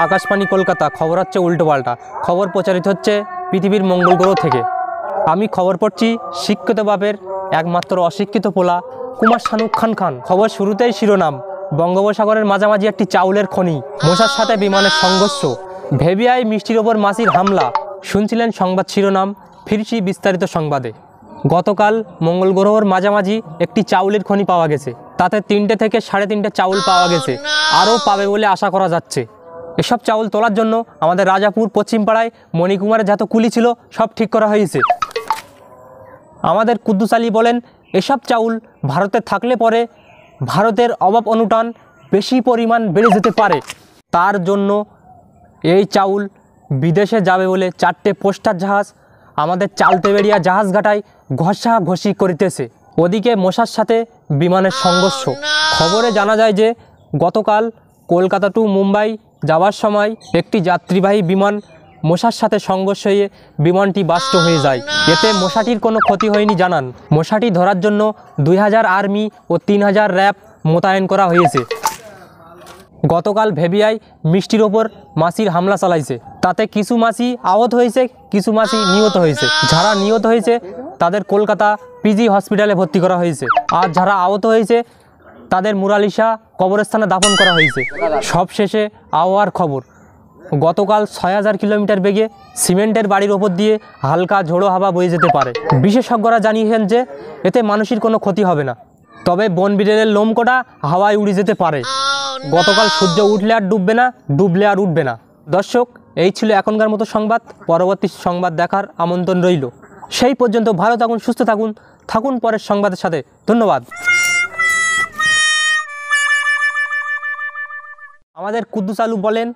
আকাশবাণী কলকাতা, খবর হচ্ছে উল্টোপাল্টা। খবর প্রচারিত হচ্ছে পৃথিবীর মঙ্গল গ্রহ থেকে। আমি খবর পড়ছি শিক্ষিত বাপের একমাত্র অশিক্ষিত পোলা কুমার শানুক খান। খবর শুরুতেই শিরোনাম, বঙ্গোপসাগরের মাঝামাঝি একটি চাউলের খনি, মশার সাথে বিমানের সংঘর্ষ, ভেবিয়ায় মিষ্টির ওপর মাছির হামলা। শুনছিলেন সংবাদ শিরোনাম, ফিরছি বিস্তারিত সংবাদে। গতকাল মঙ্গল গ্রহের মাঝামাঝি একটি চাউলের খনি পাওয়া গেছে। তাতে 3টে থেকে 3.5টে চাউল পাওয়া গেছে, আরও পাবে বলে আশা করা যাচ্ছে। এসব চাউল তোলার জন্য আমাদের রাজাপুর পশ্চিমপাড়ায় মণিকুমারের যত কুলি ছিল সব ঠিক করা হয়েছে। আমাদের কুদ্দুস আলী বলেন, এসব চাউল ভারতে থাকলে পরে ভারতের অভাব অনুটান বেশি পরিমাণ বেড়ে যেতে পারে। তার জন্য এই চাউল বিদেশে যাবে বলে 4টে পোস্টার জাহাজ আমাদের চালতেবেড়িয়া জাহাজ ঘাটায় ঘষাঘষি করিতেছে। ওদিকে মশার সাথে বিমানের সংঘর্ষ। খবরে জানা যায় যে গতকাল কলকাতা টু মুম্বাই যাওয়ার সময় একটি যাত্রীবাহী বিমান মশার সাথে সংঘর্ষ হয়ে বিমানটি বাস্ট হয়ে যায়। এতে মশাটির কোনো ক্ষতি হয়নি জানান। মশাটি ধরার জন্য 2000 আর্মি ও 3000 র্যাব মোতায়েন করা হয়েছে। গতকাল ভেবিয়ায় মিষ্টির ওপর মাছির হামলা চালাইছে। তাতে কিছু মাছি আহত হয়েছে, কিছু মাছি নিহত হয়েছে। যারা নিহত হয়েছে তাদের কলকাতা পিজি হসপিটালে ভর্তি করা হয়েছে, আর যারা আহত হয়েছে তাদের মুরালিশা কবরস্থানে দাফন করা হয়েছে। সবশেষে আবহাওয়ার খবর, গতকাল 6000 কিলোমিটার বেগে সিমেন্টের বাড়ির ওপর দিয়ে হালকা ঝোড়ো হাওয়া বয়ে যেতে পারে। বিশেষজ্ঞরা জানিয়েছেন যে এতে মানুষের কোনো ক্ষতি হবে না, তবে বন বিড়ালের লোমকোটা হাওয়ায় উড়ে যেতে পারে। গতকাল সূর্য উঠলে আর ডুববে না, ডুবলে আর উঠবে না। দর্শক, এই ছিল এখনকার মতো সংবাদ। পরবর্তী সংবাদ দেখার আমন্ত্রণ রইল। সেই পর্যন্ত ভালো থাকুন, সুস্থ থাকুন, থাকুন পরের সংবাদের সাথে। ধন্যবাদ। আমাদের কুদ্দুস আলু বলেন,